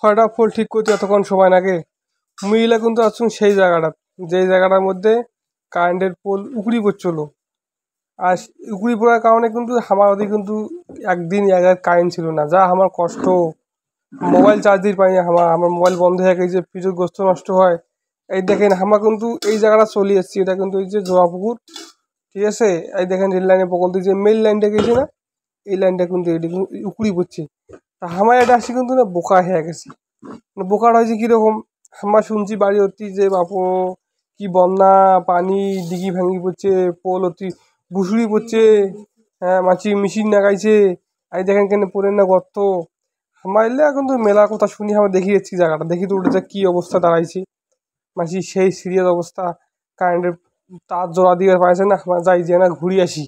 ছয়টা পোল ঠিক করতে এতক্ষণ সময় লাগে। মহিলা কিন্তু আসুন সেই জায়গাটা, যেই জায়গাটার মধ্যে কারেন্টের পোল উকড়ি পড়ছিল। আর উকড়ি পড়ার কারণে কিন্তু আমার ওদিকে কিন্তু একদিন কারেন্ট ছিল না, যা আমার কষ্ট। মোবাইল চার্জ দিতে পারিনি, আমার মোবাইল বন্ধ হয়ে গেছে, প্রচুর গোস্ত নষ্ট হয়। এই দেখেন আমরা কিন্তু এই জায়গাটা চলে এসেছি, এটা কিন্তু এই যে জোড়াপুকুর, ঠিক আছে। এই দেখেন রেল লাইনের বগল দিয়ে যে মেল লাইনটা গেছে না, এই লাইনটা কিন্তু এটি উকড়ি পড়ছে। তা আমার এটা আসি কিন্তু না বোকা হয়ে গেছি। বোকার হয়েছে কীরকম, আমরা শুনছি বাড়ি অতি যে বাপু কি বন্যা, পানি ডিগি ভাঙি পড়ছে, পোল অতি ভুসুড়ি পড়ছে, হ্যাঁ মাছি মেশিন লাগাইছে। এই দেখেন কেন পড়েন না গর্ত। আমার এলে কিন্তু মেলা কথা শুনি, আমরা দেখি যাচ্ছি জায়গাটা, দেখি তো ওটা কি অবস্থা দাঁড়াইছে। মাছি সেই সিরিয়াস অবস্থা, কারেন্টের তার জোড়া দিয়ে পাইছে না, আমরা যাই যে না ঘুরি আসি।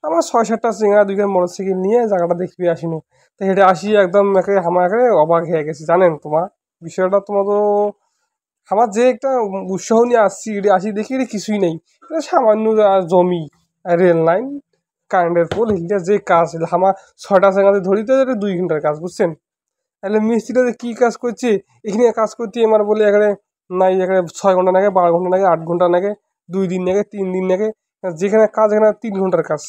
আমার 6-7টা চিংড়া 2 মোটর সাইকেল নিয়ে জায়গাটা দেখবি আসিনো। তো হেঁটে আসি একদম আমার অবাক হয়ে গেছি। জানেন তোমার বিষয়টা, তোমার তো আমার যে একটা উৎসাহ নিয়ে আসছি, এটা আসি দেখি এটা কিছুই নেই। এটা সামান্য জমি, রেল লাইন, কারেন্টের পোল, এটা যে কাজ আমার 6টা জায়গাতে ধরিতে 2 ঘন্টার কাজ, বুঝছেন। তাহলে মিস্ত্রিটা যে কী কাজ করছে, এখানে কাজ করতে আমার বলে এখানে নাই, এখানে 6 ঘন্টা লাগে, 12 ঘন্টা লাগে, 8 ঘন্টা লাগে, 2 দিন লাগে, 3 দিন লাগে। যেখানে কাজ এখানে 3 ঘন্টার কাজ।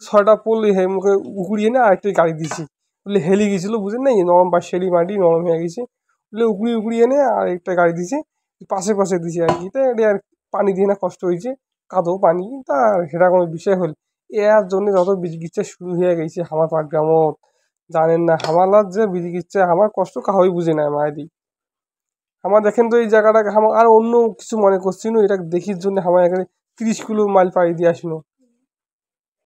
6টা পোল মুখে উকুড়িয়ে না আরেকটা গাড়ি দিয়েছি, বলে হেলে গেছিলো, বুঝেন নাই, নরম বাঁশেরই মাটি নরম হয়ে গেছে বলে উকুড়িয়ে এনে আর একটা গাড়ি দিয়েছে, পাশে পাশে দিয়েছে আর কি। তাই এটা আর পানি দিয়ে না কষ্ট হয়েছে, কাদো পানি, তা সেটা কোনো বিষয় হল। এর জন্য যত বিজিকিচ্ছা শুরু হয়ে গেছে আমার পাটগ্রামত, জানেন না হামালার যে বিজিকিচ্ছা, আমার কষ্ট কাহই বুঝে না মায়েদি। আমার দেখেন তো এই জায়গাটাকে আমার আর অন্য কিছু মনে করছি না, এটা দেখির জন্য আমার এখানে 30 কিলো মাইল পাড়ি দিয়ে আসিনো।